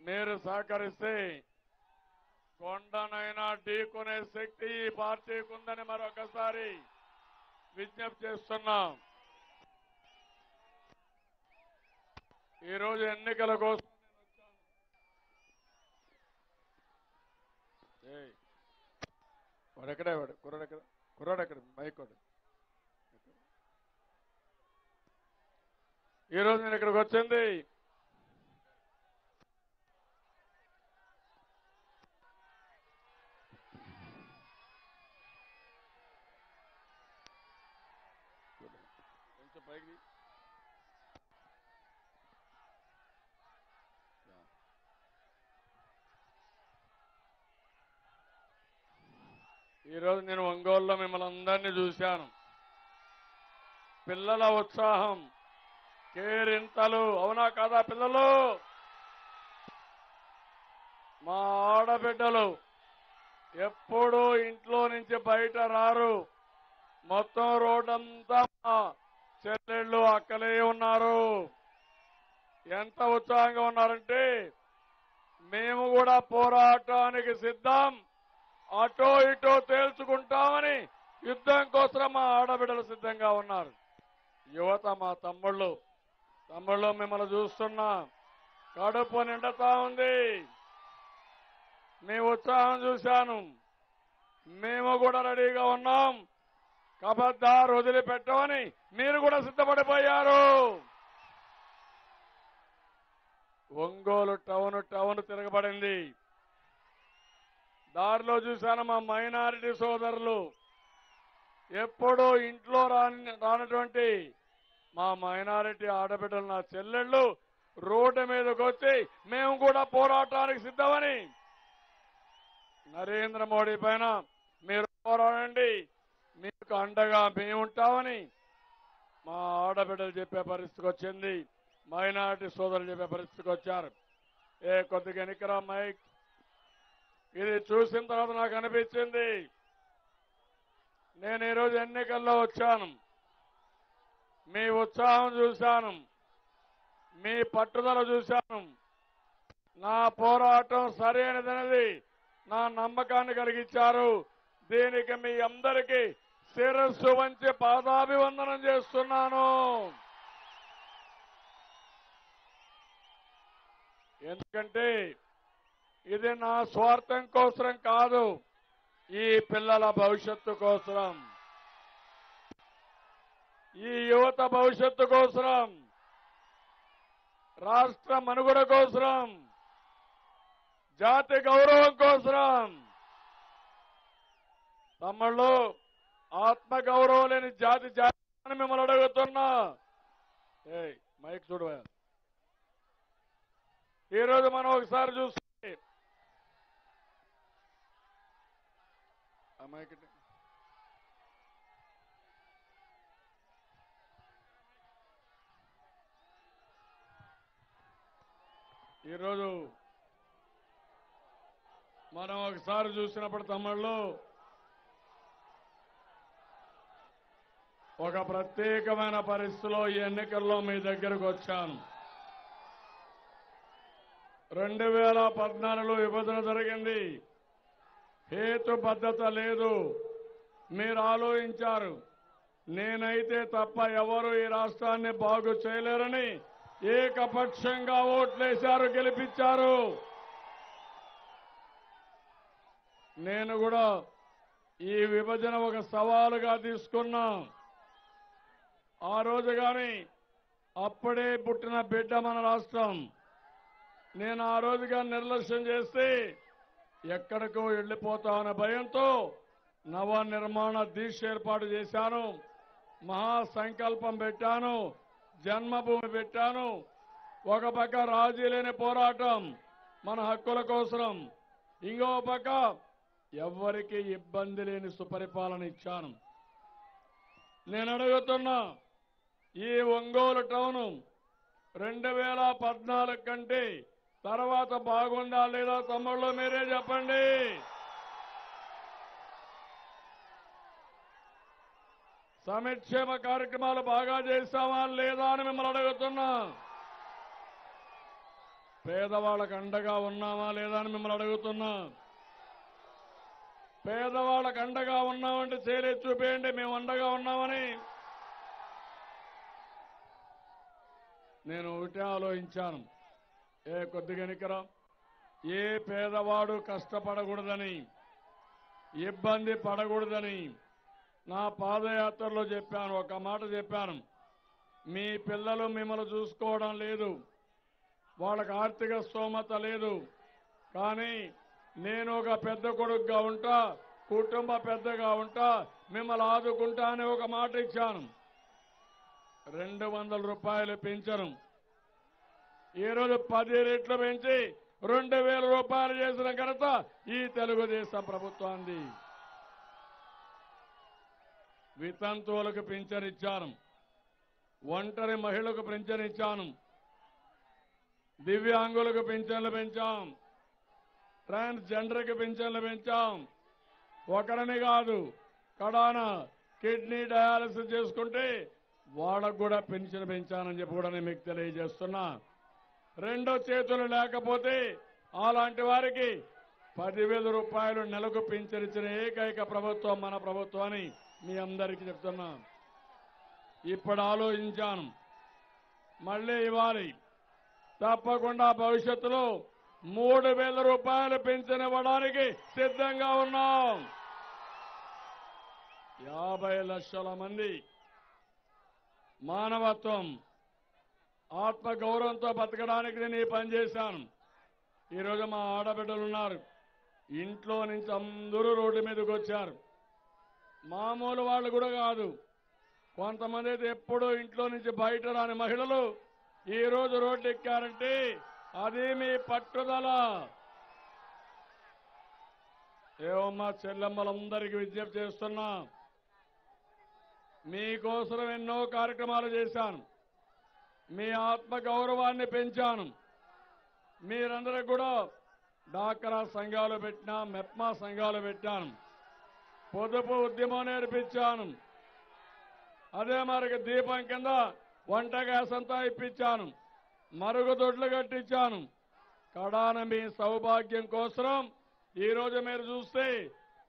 మీరు సహకరిస్తే కొండనైనా ఢీకొనే శక్తి ఈ పార్టీకి ఉందని మరొకసారి విజ్ఞప్తి చేస్తున్నాం. ఈరోజు ఎన్నికల కోసం వాడెక్కడే వాడు కుర్రాడెక్కడ మైకోడు. ఈరోజు నేను ఇక్కడికి వచ్చింది కొంచెం పైకి. ఈరోజు నేను ఒంగోలులో మిమ్మల్ని అందరినీ చూశాను. పిల్లల ఉత్సాహం, కేరింతలు, అవునా కాదా పిల్లలు? మా ఆడబిడ్డలు ఎప్పుడూ ఇంట్లో నుంచి బయట రారు. మొత్తం రోడ్డంతా మా చెల్లెళ్ళు అక్కలే ఉన్నారు. ఎంత ఉత్సాహంగా ఉన్నారంటే మేము కూడా పోరాటానికి సిద్ధం, అటో ఇటో తేల్చుకుంటామని యుద్ధం కోసం మా ఆడబిడ్డలు సిద్ధంగా ఉన్నారు. యువత మా తమ్ముళ్ళు మిమ్మల్ని చూస్తున్నా కడుపు నిండుతా ఉంది. మీ ఉత్సాహం చూశాను. మేము కూడా రెడీగా ఉన్నాం. కబద్దార్ వదిలిపెట్టమని మీరు కూడా సిద్ధపడిపోయారు. ఒంగోలు టౌన్ తిరగబడింది. దారిలో చూశాను మా మైనారిటీ సోదరులు, ఎప్పుడూ ఇంట్లో రానటువంటి మా మైనారిటీ ఆడబిడ్డలు, నా చెల్లెళ్ళు రోడ్డు మీదకి వచ్చి మేము కూడా పోరాటానికి సిద్ధమని, నరేంద్ర మోడీ పైన మీరు పోరాడండి, మీకు అండగా మేము ఉంటామని మా ఆడబిడ్డలు చెప్పే పరిస్థితికి వచ్చింది. మైనారిటీ సోదరులు చెప్పే పరిస్థితికి వచ్చారు. కొద్దిగా ఎన్నికరా మైక్. ఇది చూసిన తర్వాత నాకు అనిపించింది, నేను ఈరోజు ఎన్నికల్లో వచ్చాను. మీ ఉత్సాహం చూశాను, మీ పట్టుదల చూశాను. నా పోరాటం సరైనదనేది నా నమ్మకాన్ని కలిగించారు. దీనికి మీ అందరికీ శిరస్సు వంచి పాదాభివందనం చేస్తున్నాను. ఎందుకంటే ఇది నా స్వార్థం కోసం కాదు, ఈ పిల్లల భవిష్యత్తు కోసం, ఈ యువత భవిష్యత్తు కోసం, రాష్ట్ర మనుగడ కోసం, జాతి గౌరవం కోసం. తమ్ముళ్ళు, ఆత్మగౌరవం లేని జాతి అని మిమ్మల్ని అడుగుతున్నా. మైక్ చూడవా. ఈరోజు మనం ఒకసారి చూస్తే మైక్ ఈరోజు మనం ఒకసారి చూసినప్పుడు తమ్ముళ్ళు, ఒక ప్రత్యేకమైన పరిస్థితిలో ఈ ఎన్నికల్లో మీ దగ్గరకు వచ్చాను. 2014లో విభజన జరిగింది. హేతుబద్ధత లేదు. మీరు ఆలోచించారు. నేనైతే తప్ప ఎవరు ఈ రాష్ట్రాన్ని బాగు చేయలేరని ఏకపక్షంగా ఓట్లేశారు, గెలిపించారు. నేను కూడా ఈ విభజన ఒక సవాలుగా తీసుకున్నా. ఆ రోజు కానీ అప్పుడే పుట్టిన బిడ్డ మన రాష్ట్రం. నేను ఆ రోజుగా నిర్లక్ష్యం చేస్తే ఎక్కడికో వెళ్లిపోతామనే భయంతో నవ నిర్మాణ దీక్ష ఏర్పాటు చేశాను. మహాసంకల్పం పెట్టాను, జన్మభూమి పెట్టాను. ఒక పక్క రాజీ లేని పోరాటం మన హక్కుల కోసం, ఇంకో పక్క ఎవ్వరికీ ఇబ్బంది లేని సుపరిపాలన ఇచ్చాను. నేను అడుగుతున్నా, ఈ ఒంగోలు టౌన్ 2014 కంటే తర్వాత బాగుందా లేదా తమ్ముళ్ళు మీరే చెప్పండి. సంక్షేమ కార్యక్రమాలు బాగా చేశామా లేదా అని మిమ్మల్ని అడుగుతున్నా. పేదవాళ్ళకు అండగా ఉన్నామా లేదా అని మిమ్మల్ని అడుగుతున్నా. పేదవాళ్ళకు అండగా ఉన్నామంటే చేయలేదు చూపేయండి మేము అండగా ఉన్నామని. నేను ఒకటే ఆలోచించాను, కొద్దిగా నికరం, ఏ పేదవాడు కష్టపడకూడదని, ఇబ్బంది పడకూడదని నా పాదయాత్రలో చెప్పాను. ఒక మాట చెప్పాను, మీ పిల్లలు మిమ్మల్ని చూసుకోవడం లేదు, వాళ్ళకి ఆర్థిక స్తోమత లేదు, కానీ నేను ఒక పెద్ద కొడుకుగా ఉంటా, కుటుంబ పెద్దగా ఉంటా, మిమ్మల్ని ఆదుకుంటా అని ఒక మాట ఇచ్చాను. 200 రూపాయలు పెంచను, ఈరోజు 10 రెట్లు పెంచి 2000 రూపాయలు చేసిన ఘనత ఈ తెలుగుదేశం ప్రభుత్వాన్ని. వితంతువులకు పింఛనిచ్చాను, ఒంటరి మహిళలకు పింఛనిచ్చాను, దివ్యాంగులకు పింఛన్లు పెంచాం, ట్రాన్స్జెండర్కి పింఛన్లు పెంచాం. ఒకరిని కాదు, కడాన కిడ్నీ డయాలసిస్ చేసుకుంటే వాళ్ళకు కూడా పెన్షన్ పెంచానని చెప్పి కూడా నేను మీకు తెలియజేస్తున్నా. రెండో చేతులు లేకపోతే అలాంటి వారికి 10,000 రూపాయలు నెలకు పింఛనిచ్చిన ఏకైక ప్రభుత్వం మన ప్రభుత్వం అని మీ అందరికీ చెప్తున్నా. ఇప్పుడు ఆలోచించాను, మళ్ళీ ఇవ్వాలి. తప్పకుండా భవిష్యత్తులో 3,000 రూపాయలు పెన్షన్ ఇవ్వడానికి సిద్ధంగా ఉన్నాం. 50 లక్షల మంది మానవత్వం, ఆత్మగౌరవంతో బతకడానికి నేను ఈ పని చేశాను. ఈరోజు మా ఆడబిడ్డలు ఉన్నారు, ఇంట్లో నుంచి అందరూ రోడ్డు మీదకి వచ్చారు. మామూలు వాళ్ళు కూడా కాదు, కొంతమంది అయితే ఎప్పుడూ ఇంట్లో నుంచి బయట రాని మహిళలు ఈ రోజు రోడ్డు ఎక్కారంటే అది మీ పట్టుదల. ఏమమ్మా చెల్లెమ్మలందరికీ విజ్ఞప్తి చేస్తున్నా, మీకోసం ఎన్నో కార్యక్రమాలు చేశాను, మీ ఆత్మ గౌరవాన్ని పెంచాను. మీరందరూ కూడా డాక్రా సంఘాలు పెట్టినా, మెప్మా సంఘాలు పెట్టాను, పొదుపు ఉద్యమం నేర్పించాను. అదే మరికి దీపం కింద వంట గ్యాస్ అంతా ఇప్పించాను, మరుగుదొడ్లు కట్టించాను. కడాన మీ సౌభాగ్యం కోసం ఈరోజు మీరు చూస్తే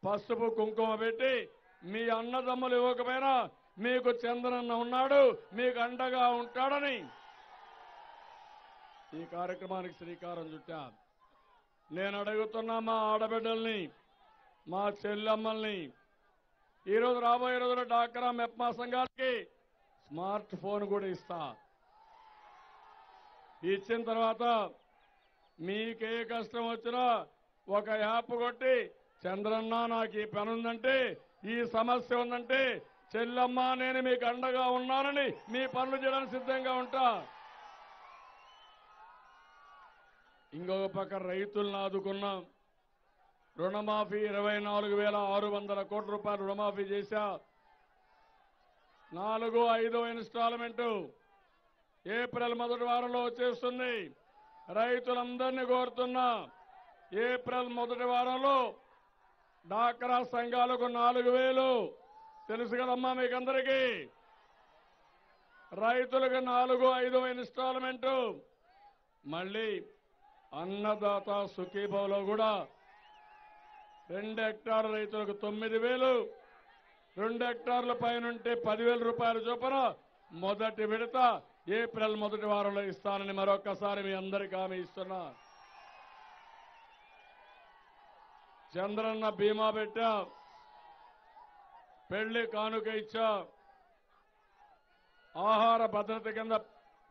పసుపు కుంకుమ పెట్టి మీ అన్నదమ్ములు ఇవ్వకపోయినా మీకు చంద్రన్న ఉన్నాడు, మీకు అండగా ఉంటాడని ఈ కార్యక్రమానికి శ్రీకారం చుట్టా. నేను అడుగుతున్నా మా ఆడబిడ్డల్ని, మా చెల్లెమ్మల్ని, ఈరోజు రాబోయే రోజుల్లో డాక్రా మెప్మా సంఘాలకి స్మార్ట్ ఫోన్ కూడా ఇస్తా. ఇచ్చిన తర్వాత మీకే కష్టం వచ్చినా ఒక యాప్ కొట్టి చంద్రన్న నాకు ఈ పని ఉందంటే, ఈ సమస్య ఉందంటే చెల్లమ్మ నేను మీకు అండగా ఉన్నానని మీ పనులు చేయడానికి సిద్ధంగా ఉంటా. ఇంకొక పక్క రైతులను ఆదుకున్నాం. రుణమాఫీ 24,600 కోట్ల రూపాయలు రుణమాఫీ చేశా. 4వ, 5వ ఇన్స్టాల్మెంట్ ఏప్రిల్ మొదటి వారంలో వచ్చేస్తుంది. రైతులందరినీ కోరుతున్నా, ఏప్రిల్ మొదటి వారంలో డాక్రా సంఘాలకు 4,000 తెలుసు కదమ్మా మీకందరికీ. రైతులకు 4వ, 5వ ఇన్స్టాల్మెంట్. మళ్ళీ అన్నదాత సుఖీభవలో కూడా 2 హెక్టార్ల రైతులకు 9,000, 2 హెక్టార్ల పైనుంటే 10,000 రూపాయల చొప్పున మొదటి విడత ఏప్రిల్ మొదటి వారంలో ఇస్తానని మరొక్కసారి మీ అందరికీ హామీ ఇస్తున్నా. చంద్రన్న బీమా పెట్టా, పెళ్లి కానుక ఇచ్చా, ఆహార భద్రత కింద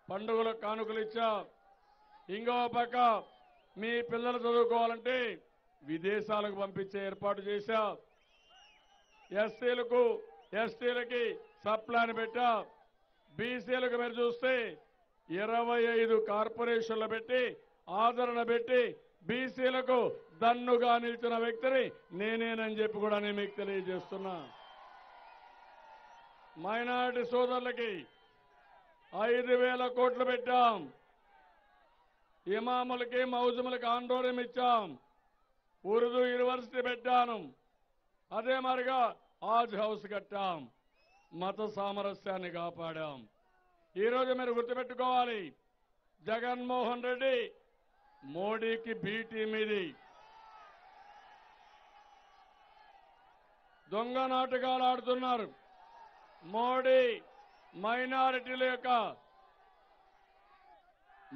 పండుగల కానుకలు ఇచ్చా. ఇంకో పక్క మీ పిల్లలు చదువుకోవాలంటే విదేశాలకు పంపించే ఏర్పాటు చేశా. ఎస్సీలకు, ఎస్టీలకి సప్లాన్ పెట్టా. బీసీలకు మీరు చూస్తే 25 కార్పొరేషన్లు పెట్టి ఆదరణ పెట్టి బీసీలకు దన్నుగా నిలిచిన వ్యక్తిని నేనేనని చెప్పి కూడా నేను మీకు తెలియజేస్తున్నా. మైనారిటీ సోదరులకి 5,000 కోట్లు పెట్టాం. ఇమాములకి, మౌజుములకి ఆందోళన ఇచ్చాం. ఉర్దూ యూనివర్సిటీ పెట్టాను. అదే మరిగా ఆజ్ హౌస్ కట్టాం. మత సామరస్యాన్ని కాపాడాం. ఈరోజు మీరు గుర్తుపెట్టుకోవాలి, జగన్మోహన్ రెడ్డి మోడీకి బి టీం ఇది. దొంగ నాటకాలు ఆడుతున్నారు. మోడీ మైనారిటీల యొక్క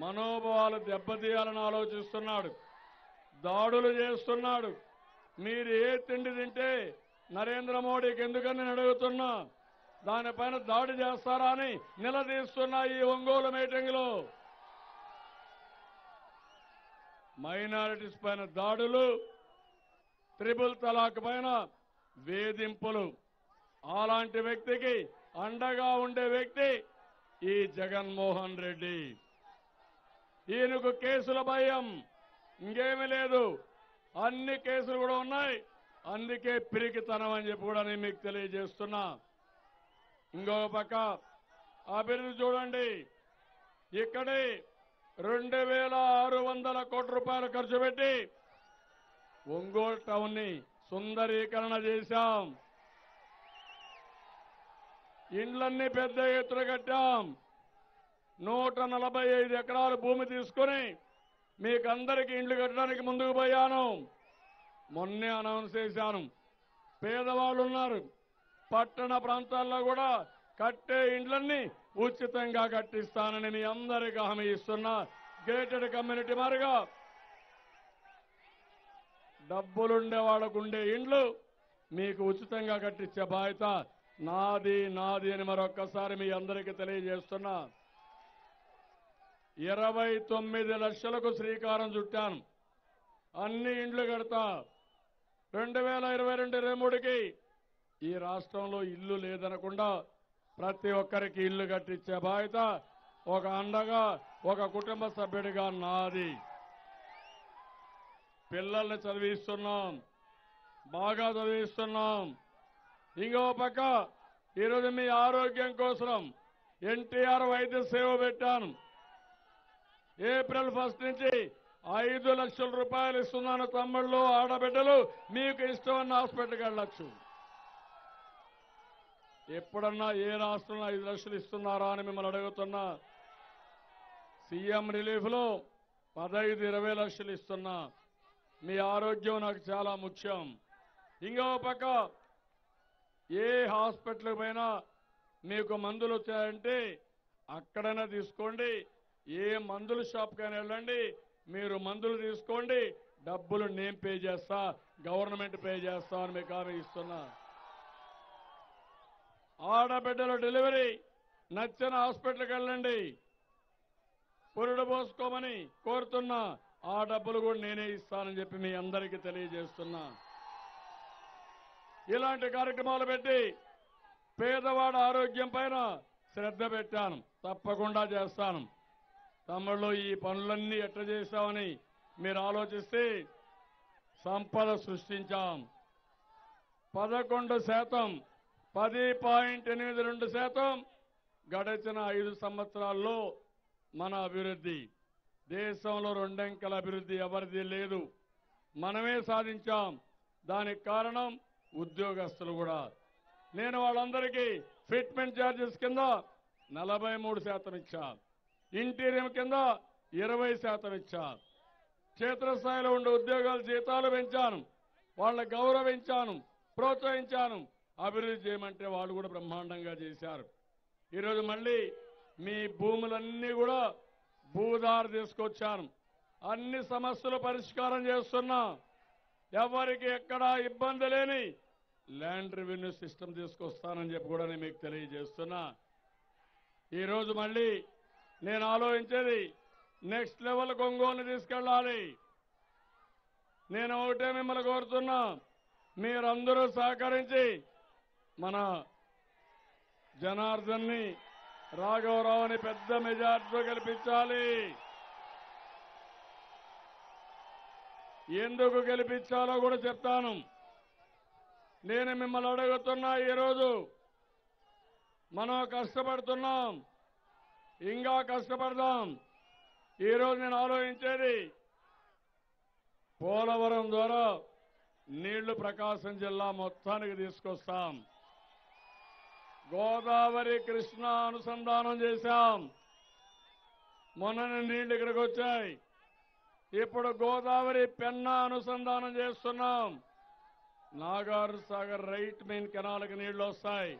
మనోభావాలు దెబ్బతీయాలని ఆలోచిస్తున్నాడు. దాడులు చేస్తున్నాడు. మీరు ఏ తిండి తింటే నరేంద్ర మోడీకి ఎందుకని నేను అడుగుతున్నా, దానిపైన దాడి చేస్తారా అని నిలదీస్తున్నా. ఈ ఒంగోలు మీటింగ్ లో మైనారిటీస్ పైన దాడులు, త్రిపుల్ తలాక్ పైన వేధింపులు, అలాంటి వ్యక్తికి అండగా ఉండే వ్యక్తి ఈ జగన్మోహన్ రెడ్డి. ఈయనకు కేసుల భయం ఇంకేమీ లేదు. అన్ని కేసులు కూడా ఉన్నాయి. అందుకే పిరికితనం అని చెప్పి కూడా నేను మీకు తెలియజేస్తున్నా. ఇంకో పక్క అభివృద్ధి చూడండి. ఇక్కడే 2600 కోట్ల రూపాయలు ఖర్చు పెట్టి ఒంగోలు టౌన్ ని సుందరీకరణ చేశాం. ఇండ్లన్నీ పెద్ద ఎత్తున కట్టాం. 145 ఎకరాల భూమి తీసుకుని మీకందరికీ ఇండ్లు కట్టడానికి ముందుకు పోయాను. మొన్నే అనౌన్స్ చేశాను. పేదవాళ్ళు ఉన్నారు. పట్టణ ప్రాంతాల్లో కూడా కట్టే ఇండ్లన్నీ ఉచితంగా కట్టిస్తానని మీ అందరికీ హామీ ఇస్తున్నా. గేటెడ్ కమ్యూనిటీ మారుగా డబ్బులుండే వాళ్ళకు ఉండే ఇండ్లు మీకు ఉచితంగా కట్టించే బాధ్యత నాది అని మరొక్కసారి మీ అందరికీ తెలియజేస్తున్నా. 29 లక్షలకు శ్రీకారం చుట్టాను. అన్ని ఇండ్లు కడతా. 2022-23కి ఈ రాష్ట్రంలో ఇల్లు లేదనకుండా ప్రతి ఒక్కరికి ఇల్లు కట్టించే బాధ్యత ఒక అండగా, ఒక కుటుంబ సభ్యుడిగా నాది. పిల్లల్ని చదివిస్తున్నాం, బాగా చదివిస్తున్నాం. ఇంకో పక్క ఈరోజు మీ ఆరోగ్యం కోసం ఎన్టీఆర్ వైద్య సేవ పెట్టాను. ఏప్రిల్ 1 నుంచి 5 లక్షల రూపాయలు ఇస్తున్నాను. తమ్ముళ్ళు, ఆడబిడ్డలు మీకు ఇష్టమన్న హాస్పిటల్కి వెళ్ళొచ్చు. ఎప్పుడన్నా ఏ రాష్ట్రంలో 5 లక్షలు ఇస్తున్నారా అని మిమ్మల్ని అడుగుతున్నా. సీఎం రిలీఫ్ లో 15-20 లక్షలు ఇస్తున్నా. మీ ఆరోగ్యం నాకు చాలా ముఖ్యం. ఇంకో పక్క ఏ హాస్పిటల్ పైనా మీకు మందులు వచ్చాయంటే అక్కడైనా తీసుకోండి. ఏ మందుల షాప్కైనా వెళ్ళండి. మీరు మందులు తీసుకోండి. డబ్బులు నేను పే చేస్తా, గవర్నమెంట్ పే చేస్తా అని మీకు హామీ ఇస్తున్నా. ఆడబిడ్డల డెలివరీ నచ్చిన హాస్పిటల్కి వెళ్ళండి. పురుడు పోసుకోమని కోరుతున్నా. ఆ డబ్బులు కూడా నేనే ఇస్తానని చెప్పి మీ అందరికీ తెలియజేస్తున్నా. ఇలాంటి కార్యక్రమాలు పెట్టి పేదవాడ ఆరోగ్యం పైన శ్రద్ధ పెట్టాను. తప్పకుండా చేస్తాను. తమ్ముళ్ళు, ఈ పనులన్నీ ఎట్లా చేశామని మీరు ఆలోచిస్తే సంపద సృష్టించాం. 11%, 10.82% గడిచిన 5 సంవత్సరాల్లో మన అభివృద్ధి. దేశంలో 2 అంకెల అభివృద్ధి ఎవరిది లేదు. మనమే సాధించాం. దానికి కారణం ఉద్యోగస్తులు కూడా. నేను వాళ్ళందరికీ ఫిట్మెంట్ ఛార్జెస్ కింద 43% ఇచ్చా. ఇంటీరియం కింద 20% ఇచ్చా. క్షేత్రస్థాయిలో ఉండే ఉద్యోగాల జీతాలు పెంచాను. వాళ్ళని గౌరవించాను, ప్రోత్సహించాను. అభివృద్ధి చేయమంటే వాళ్ళు కూడా బ్రహ్మాండంగా చేశారు. ఈరోజు మళ్ళీ మీ భూములన్నీ కూడా భూదారు తీసుకొచ్చాను. అన్ని సమస్యలు పరిష్కారం చేస్తున్నా. ఎవరికి ఎక్కడా ఇబ్బంది లేని ల్యాండ్ రెవెన్యూ సిస్టమ్ తీసుకొస్తానని చెప్పి కూడా నేను మీకు తెలియజేస్తున్నా. ఈరోజు మళ్ళీ నేను ఆలోచించేది నెక్స్ట్ లెవెల్ ఒంగోలుని తీసుకెళ్ళాలి. నేను ఒకటే మిమ్మల్ని కోరుతున్నా, మీరందరూ సహకరించి మన జనార్దన్ని, రాఘవరావుని పెద్ద మెజార్టీతో గెలిపించాలి. ఎందుకు గెలిపించాలో కూడా చెప్తాను. నేను మిమ్మల్ని అడుగుతున్నా, ఈరోజు మనం కష్టపడుతున్నాం, ఇంకా కష్టపడదాం. ఈరోజు నేను ఆలోచించేది పోలవరం ద్వారా నీళ్లు ప్రకాశం జిల్లా మొత్తానికి తీసుకొస్తాం. గోదావరి కృష్ణ అనుసంధానం చేశాం. మొన్న నీళ్లు ఇక్కడికి వచ్చాయి. ఇప్పుడు గోదావరి పెన్నా అనుసంధానం చేస్తున్నాం. నాగార్ సాగర్ రైట్ మెయిన్ కెనాల్కి నీళ్లు వస్తాయి.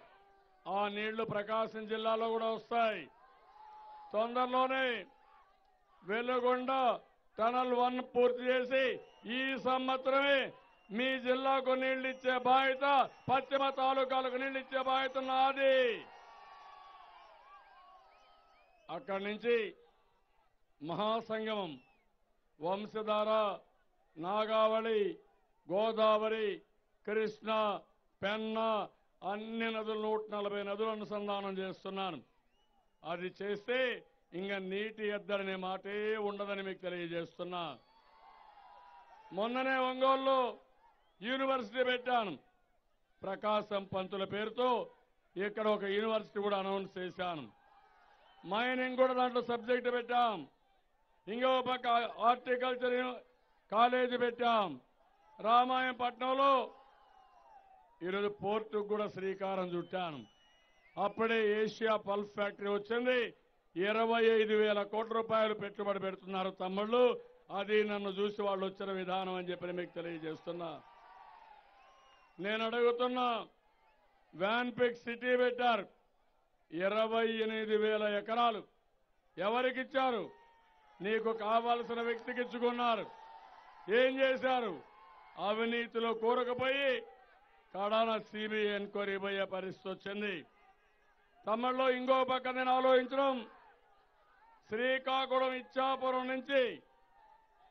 ఆ నీళ్లు ప్రకాశం జిల్లాలో కూడా వస్తాయి. తొందరలోనే వెలుగొండ టనల్ 1 పూర్తి చేసి ఈ సంవత్సరమే మీ జిల్లాకు నీళ్లు ఇచ్చే బాధ్యత, పశ్చిమ తాలూకాలకు నీళ్లు ఇచ్చే బాధ్యత నాది. అక్కడి నుంచి మహాసంగమం వంశధార, నాగావళి, గోదావరి, కృష్ణ, పెన్నా అన్ని నదులు 140 నదులు అనుసంధానం చేస్తున్నాను. అది చేస్తే ఇంకా నీటి ఎద్దడనే మాటే ఉండదని మీకు తెలియజేస్తున్నా. మొన్ననే ఒంగోలులో యూనివర్సిటీ పెట్టాను. ప్రకాశం పంతుల పేరుతో ఇక్కడ ఒక యూనివర్సిటీ కూడా అనౌన్స్ చేశాను. మైనింగ్ కూడా దాంట్లో సబ్జెక్టు పెట్టాం. ఇంకో పక్క హార్టికల్చర్ కాలేజీ పెట్టాం. రామాయంపట్నంలో ఈరోజు పోర్టుకు కూడా శ్రీకారం చుట్టాను. అప్పుడే ఏషియా పల్ప్ ఫ్యాక్టరీ వచ్చింది. 25,000 కోట్ల రూపాయలు పెట్టుబడి పెడుతున్నారు తమ్ముళ్ళు. అది నన్ను చూసి వాళ్ళు వచ్చిన విధానం అని చెప్పి మీకు తెలియజేస్తున్నా. నేను అడుగుతున్నా, వ్యాన్పిక్ సిటీ పెట్టారు. 28,000 ఎకరాలు ఎవరికిచ్చారు? నీకు కావాల్సిన వ్యక్తికి ఇచ్చుకున్నారు. ఏం చేశారు? అవినీతిలో కూరకపోయి కడాన సిబిఐ ఎంక్వైరీ పోయే పరిస్థితి వచ్చింది. తమిళలో ఇంకో పక్క నేను ఆలోచించడం, శ్రీకాకుళం ఇచ్చాపురం నుంచి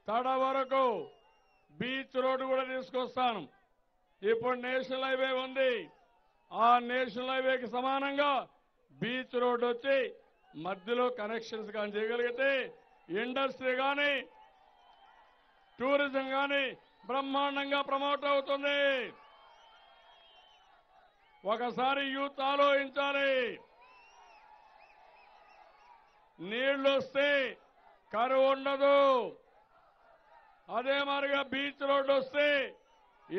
తడ వరకు బీచ్ రోడ్డు కూడా తీసుకొస్తాను. ఇప్పుడు నేషనల్ హైవే ఉంది. ఆ నేషనల్ హైవేకి సమానంగా బీచ్ రోడ్డు వచ్చి మధ్యలో కనెక్షన్స్ కానీ చేయగలిగితే ఇండస్ట్రీ కానీ టూరిజం కానీ బ్రహ్మాండంగా ప్రమోట్ అవుతుంది. ఒకసారి యూత్ ఆలోచించాలి. నీళ్లు వస్తే కరువు ఉండదు. అదే మాదిరిగా బీచ్ రోడ్డు వస్తే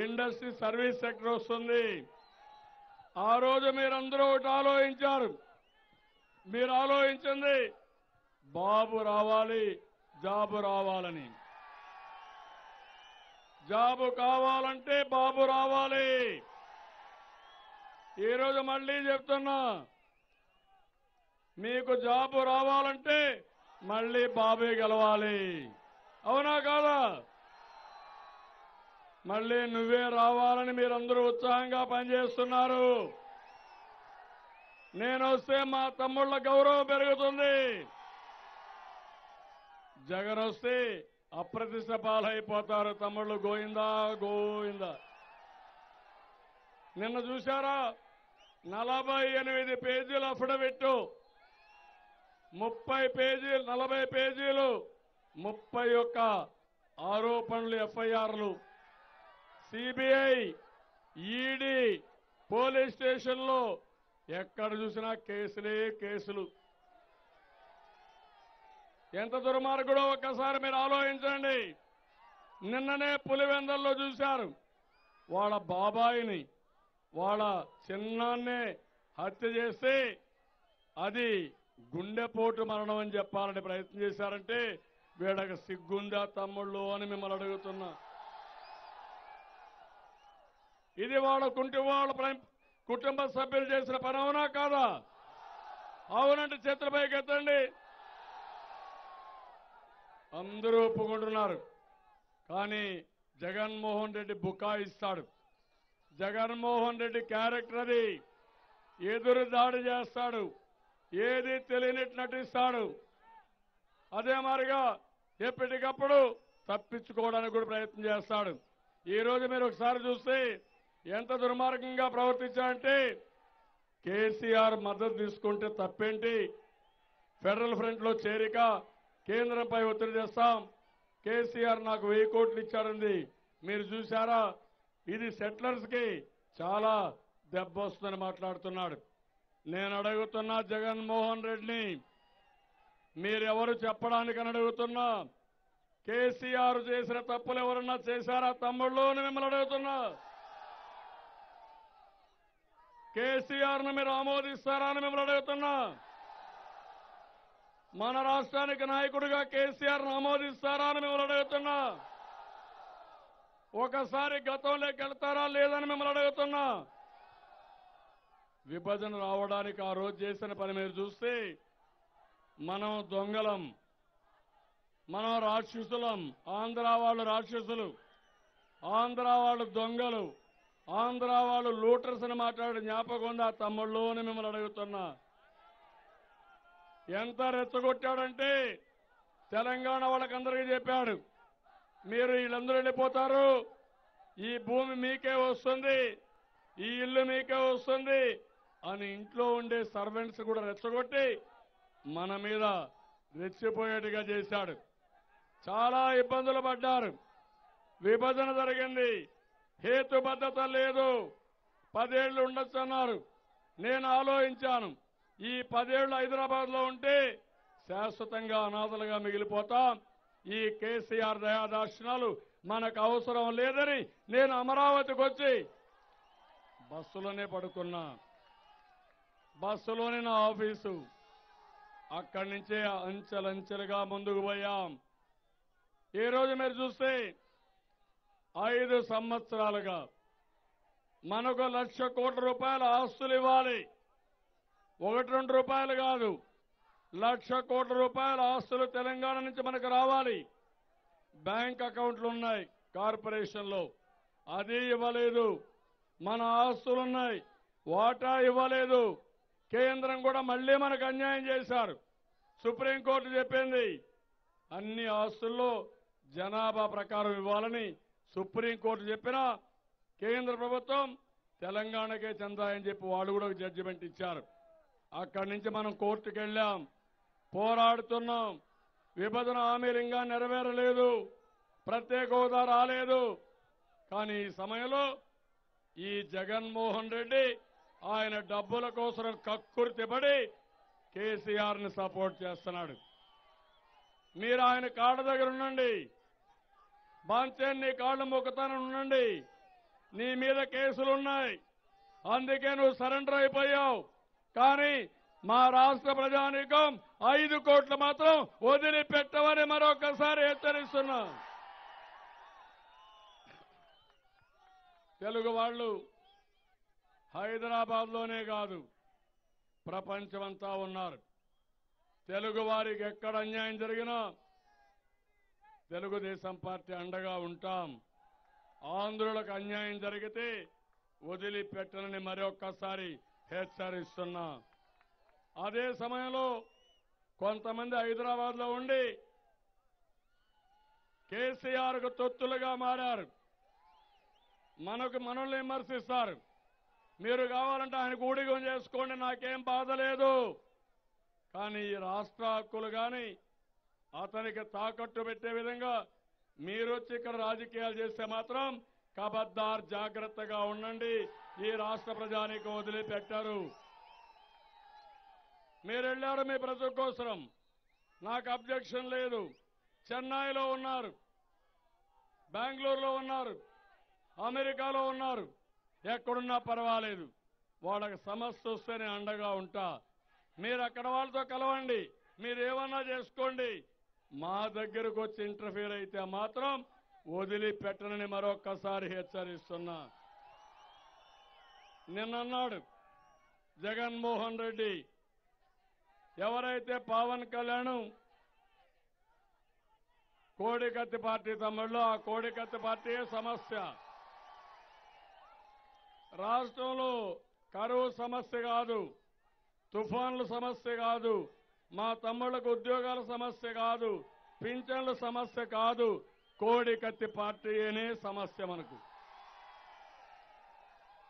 ఇండస్ట్రీ సర్వీస్ సెక్టర్ వస్తుంది. ఆ రోజు మీరందరూ ఒకటి ఆలోచించారు. మీరు ఆలోచించింది బాబు రావాలి, జాబు రావాలని. జాబు కావాలంటే బాబు రావాలి. ఈరోజు మళ్ళీ చెప్తున్నా, మీకు జాబు రావాలంటే మళ్ళీ బాబే గెలవాలి. అవునా కాదా? మళ్ళీ నువ్వే రావాలని మీరందరూ ఉత్సాహంగా పనిచేస్తున్నారు. నేను వస్తే మా తమ్ముళ్ళ గౌరవం పెరుగుతుంది. జగన్ వస్తే అప్రతిష్ట పాలైపోతారు తమ్ముళ్ళు. గోయిందా గోయిందా. నిన్న చూశారా? 48 పేజీల అఫిడవిట్, 30 పేజీలు, 40 పేజీలు, 31 ఆరోపణలు, ఎఫ్ఐఆర్లు. సిబిఐ, ఈడీ, పోలీస్ స్టేషన్లో ఎక్కడ చూసినా కేసులే కేసులు. ఎంత దుర్మార్గుడో ఒక్కసారి మీరు ఆలోచించండి. నిన్ననే పులివెందల్లో చూశారు. వాళ్ళ బాబాయిని, వాళ్ళ చిన్నాన్నే హత్య చేస్తే అది గుండెపోటు మరణం అని చెప్పాలని ప్రయత్నం చేశారంటే వీళ్ళకి సిగ్గుందా తమ్ముళ్ళు అని మిమ్మల్ని అడుగుతున్నా. ఇది వాళ్ళ కుటుంబ సభ్యులు చేసిన పని అవునా కాదా? అవునంటే చేతులపైకి ఎత్తండి. అందరూ ఒప్పుకుంటున్నారు. కానీ జగన్మోహన్ రెడ్డి బుకాయిస్తాడు. జగన్మోహన్ రెడ్డి క్యారెక్టర్ అది. ఎదురు దాడి చేస్తాడు, ఏది తెలియనట్టు నటిస్తాడు. అదే మాదిరిగా ఎప్పటికప్పుడు తప్పించుకోవడానికి కూడా ప్రయత్నం చేస్తాడు. ఈ రోజు మీరు ఒకసారి చూస్తే ఎంత దుర్మార్గంగా ప్రవర్తించారంటే, కేసీఆర్ మద్దతు తీసుకుంటే తప్పేంటి? ఫెడరల్ ఫ్రంట్ లో చేరిక, కేంద్రంపై ఒత్తిడి చేస్తాం. కేసీఆర్ నాకు 1000 కోట్లు ఇచ్చారంది. మీరు చూశారా? ఇది సెటిలర్స్ కి చాలా దెబ్బ వస్తుందని మాట్లాడుతున్నాడు. నేను అడుగుతున్నా జగన్మోహన్ రెడ్డిని, మీరెవరు చెప్పడానికని అడుగుతున్నా. కేసీఆర్ చేసిన తప్పులు ఎవరన్నా చేశారా తమ్ముళ్ళు అని మిమ్మల్ని అడుగుతున్నా. కేసీఆర్ ను మీరు ఆమోదిస్తారా అని మిమ్మల్ని అడుగుతున్నా. మన రాష్ట్రానికి నాయకుడిగా కేసీఆర్ ఆమోదిస్తారా అని మిమ్మల్ని అడుగుతున్నా. ఒకసారి గతంలోకి వెళ్తారా లేదని మిమ్మల్ని అడుగుతున్నా. విభజన రావడానికి ఆ రోజు చేసిన పని మీరు చూస్తే మనం దొంగలం, మనం రాక్షసులం. ఆంధ్ర వాళ్ళు రాక్షసులు, ఆంధ్ర వాళ్ళు దొంగలు, ఆంధ్ర వాళ్ళు లూటర్స్ అని మాట్లాడే జ్ఞాపకం ఉందా తమ్ముళ్ళు అని మిమ్మల్ని అడుగుతున్నా. ఎంత రెచ్చగొట్టాడంటే తెలంగాణ వాళ్ళకందరికీ చెప్పాడు, మీరు వీళ్ళందరూ వెళ్ళిపోతారు, ఈ భూమి మీకే వస్తుంది, ఈ ఇల్లు మీకే వస్తుంది అని ఇంట్లో ఉండే సర్వెంట్స్ కూడా రెచ్చగొట్టి మన మీద రెచ్చిపోయేట్టుగా చేశాడు. చాలా ఇబ్బందులు పడ్డారు. విభజన జరిగింది, హేతుబద్ధత లేదు, 10 ఏళ్లు ఉండొచ్చు అన్నారు. నేను ఆలోచించాను, ఈ 10 ఏళ్లు హైదరాబాద్లో ఉంటే శాశ్వతంగా అనాథలుగా మిగిలిపోతాం. ఈ కేసీఆర్ దయాదాక్షిణాలు మనకు అవసరం లేదని నేను అమరావతికి వచ్చి బస్సులోనే పడుకున్నా. బస్సులోనే నా ఆఫీసు. అక్కడి నుంచే అంచెలంచెలుగా ముందుకు పోయాం. ఈ రోజు మీరు చూస్తే 5 సంవత్సరాలుగా మనకు 1,00,000 కోట్ల రూపాయల ఆస్తులు ఇవ్వాలి. 1-2 రూపాయలు కాదు, 1,00,000 కోట్ల రూపాయల ఆస్తులు తెలంగాణ నుంచి మనకు రావాలి. బ్యాంక్ అకౌంట్లు ఉన్నాయి కార్పొరేషన్లో, అది ఇవ్వలేదు. మన ఆస్తులున్నాయి, వాటా ఇవ్వలేదు. కేంద్రం కూడా మళ్లీ మనకు అన్యాయం చేశారు. సుప్రీంకోర్టు చెప్పింది అన్ని ఆస్తుల్లో జనాభా ప్రకారం ఇవ్వాలని. సుప్రీంకోర్టు చెప్పినా కేంద్ర ప్రభుత్వం తెలంగాణకే చెందాయని చెప్పి వాళ్ళు కూడా ఒక జడ్జిమెంట్ ఇచ్చారు. అక్కడి నుంచి మనం కోర్టుకు వెళ్ళాం, పోరాడుతున్నాం. విభజన హామీలు ఇంకా నెరవేరలేదు, ప్రత్యేక హోదా రాలేదు. కానీ ఈ సమయంలో ఈ జగన్మోహన్ రెడ్డి ఆయన డబ్బుల కోసం కక్కుర్తిపడి కేసీఆర్ని సపోర్ట్ చేస్తున్నాడు. మీరు ఆయన కాళ్ళ దగ్గర ఉండండి, బాంచేన్ నీ కాళ్ళు మొక్కుతానని ఉండండి. నీ మీద కేసులున్నాయి, అందుకే నువ్వు సరెండర్ అయిపోయావు. కానీ మా రాష్ట్ర ప్రజానీకం 5 కోట్లు మాత్రం వదిలిపెట్టవని మరొకసారి హెచ్చరిస్తున్నా. తెలుగు వాళ్ళు హైదరాబాద్లోనే కాదు ప్రపంచమంతా ఉన్నారు. తెలుగు వారికి ఎక్కడ అన్యాయం జరిగినా తెలుగుదేశం పార్టీ అండగా ఉంటాం. ఆంధ్రులకు అన్యాయం జరిగితే వదిలిపెట్టనని మరొక్కసారి హెచ్చరిస్తున్నా. అదే సమయంలో కొంతమంది హైదరాబాద్లో ఉండి కేసీఆర్కు తొత్తులుగా మారారు. మనల్ని విమర్శిస్తారు. మీరు కావాలంటే ఆయన ఊడిగం చేసుకోండి, నాకేం బాధ లేదు. కానీ ఈ రాష్ట్ర హక్కులు కానీ అతనికి తాకట్టు పెట్టే విధంగా మీరొచ్చి ఇక్కడ రాజకీయాలు చేస్తే మాత్రం ఖబర్దార్, జాగ్రత్తగా ఉండండి. ఈ రాష్ట్ర ప్రజానికి వదిలిపెట్టారు. మీరు వెళ్ళారు మీ ప్రజల కోసం, నాకు అబ్జెక్షన్ లేదు. చెన్నైలో ఉన్నారు, బెంగళూరులో ఉన్నారు, అమెరికాలో ఉన్నారు, ఎక్కడున్నా పర్వాలేదు. వాళ్ళకి సమస్య వస్తేనే అండగా ఉంటా. మీరు అక్కడ వాళ్ళతో కలవండి, మీరేమన్నా చేసుకోండి. మా దగ్గరకు వచ్చి ఇంటర్ఫీర్ అయితే మాత్రం వదిలిపెట్టనని మరొక్కసారి హెచ్చరిస్తున్నా. నిన్నన్నాడు జగన్మోహన్ రెడ్డి, ఎవరైతే పవన్ కళ్యాణ్ కోడికత్తి పార్టీ తమ్ముళ్ళు, ఆ కోడికత్తి పార్టీ సమస్య. రాష్ట్రంలో కరువు సమస్య కాదు, తుఫాన్ల సమస్య కాదు, మా తమ్ముళ్లకు ఉద్యోగాల సమస్య కాదు, పింఛన్ల సమస్య కాదు, కోడికత్తి పార్టీ అనే సమస్య మనకు.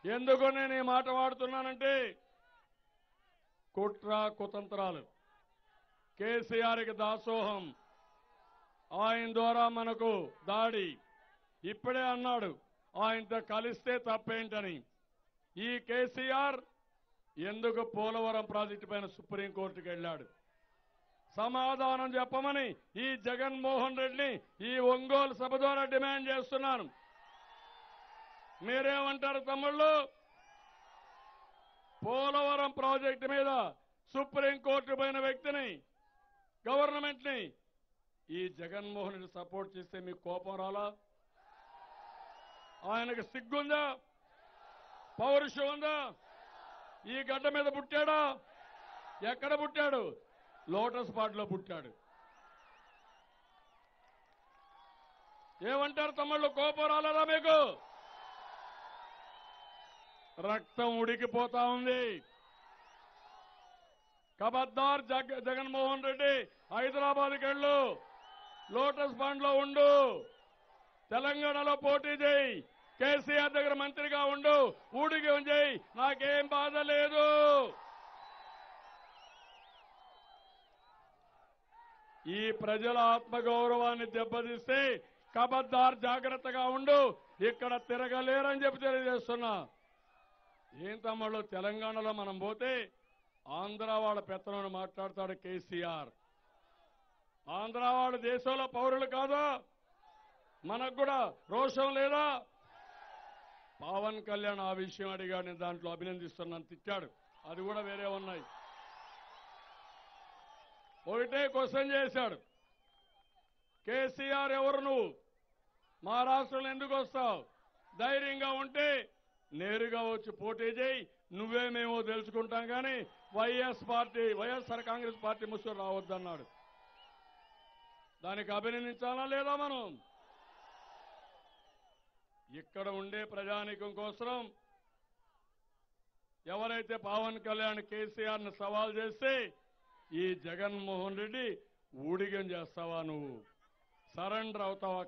ఎందుకు నేను ఈ మాట వాడుతున్నానంటే కుట్ర కుతంత్రాలు, కేసీఆర్కి దాసోహం, ఆయన ద్వారా మనకు దాడి. ఇప్పుడే అన్నాడు ఆయనతో కలిస్తే తప్పేంటని. ఈ కేసీఆర్ ఎందుకు పోలవరం ప్రాజెక్టు పైన సుప్రీంకోర్టుకు వెళ్ళాడు? సమాధానం చెప్పమని ఈ జగన్మోహన్ రెడ్డిని ఈ ఒంగోలు సభ ద్వారా డిమాండ్ చేస్తున్నాను. మీరేమంటారు తమ్ముళ్ళు? పోలవరం ప్రాజెక్టు మీద సుప్రీంకోర్టు పైన వ్యక్తిని గవర్నమెంట్ ని ఈ జగన్మోహన్ రెడ్డి సపోర్ట్ చేస్తే మీకు కోపం రాలా? ఆయనకు సిగ్గుందా? పౌరుషం ఉందా? ఈ గడ్డ మీద పుట్టాడా? ఎక్కడ పుట్టాడు? లోటస్ పాట్లో పుట్టాడు. ఏమంటారు తమ్ముళ్ళు? కోపం రాలేదా మీకు? రక్తం ఉడికిపోతా ఉంది. ఖబర్దార్ జగన్మోహన్ రెడ్డి, హైదరాబాద్కి వెళ్ళు, లోటస్ పాండ్ లో ఉండు, తెలంగాణలో పోటీ చేయి, కేసీఆర్ దగ్గర మంత్రిగా ఉండు, ఊడిగం చేయి, నాకేం బాధ లేదు. ఈ ప్రజల ఆత్మగౌరవాన్ని దెబ్బతీస్తే ఖబర్దార్ జాగ్రత్తగా ఉండు, ఇక్కడ తిరగలేరని చెప్పి తెలియజేస్తున్నా. ఏం తమ్ముళ్ళు, తెలంగాణలో మనం పోతే ఆంధ్ర వాళ్ళ పెత్తనం మాట్లాడతాడు కేసీఆర్. ఆంధ్ర వాళ్ళు దేశంలో పౌరులు కాదా? మనకు కూడా రోషం లేదా? పవన్ కళ్యాణ్ ఆ విషయం అడిగాడు, నేను దాంట్లో అభినందిస్తున్నాను, తిట్టాడు. అది కూడా వేరే ఉన్నాయి. ఒకటే క్వశ్చన్ చేశాడు, కేసీఆర్ ఎవరు నువ్వు? మా రాష్ట్రంలో ఎందుకు వస్తావు? ధైర్యంగా ఉంటే నేరుగా వచ్చి పోటీ చేయి, నువ్వేమేమో తెలుసుకుంటాం కానీ వైఎస్ఆర్ కాంగ్రెస్ పార్టీ ముసుగు రావద్దన్నాడు. దానికి అభినందించాలా లేదా మనం? ఇక్కడ ఉండే ప్రజానీకం కోసం ఎవరైతే పవన్ కళ్యాణ్ కేసీఆర్ ను సవాల్ చేస్తే ఈ జగన్మోహన్ రెడ్డి ఊడిగం చేస్తావా? నువ్వు సరెండర్ అవుతావా?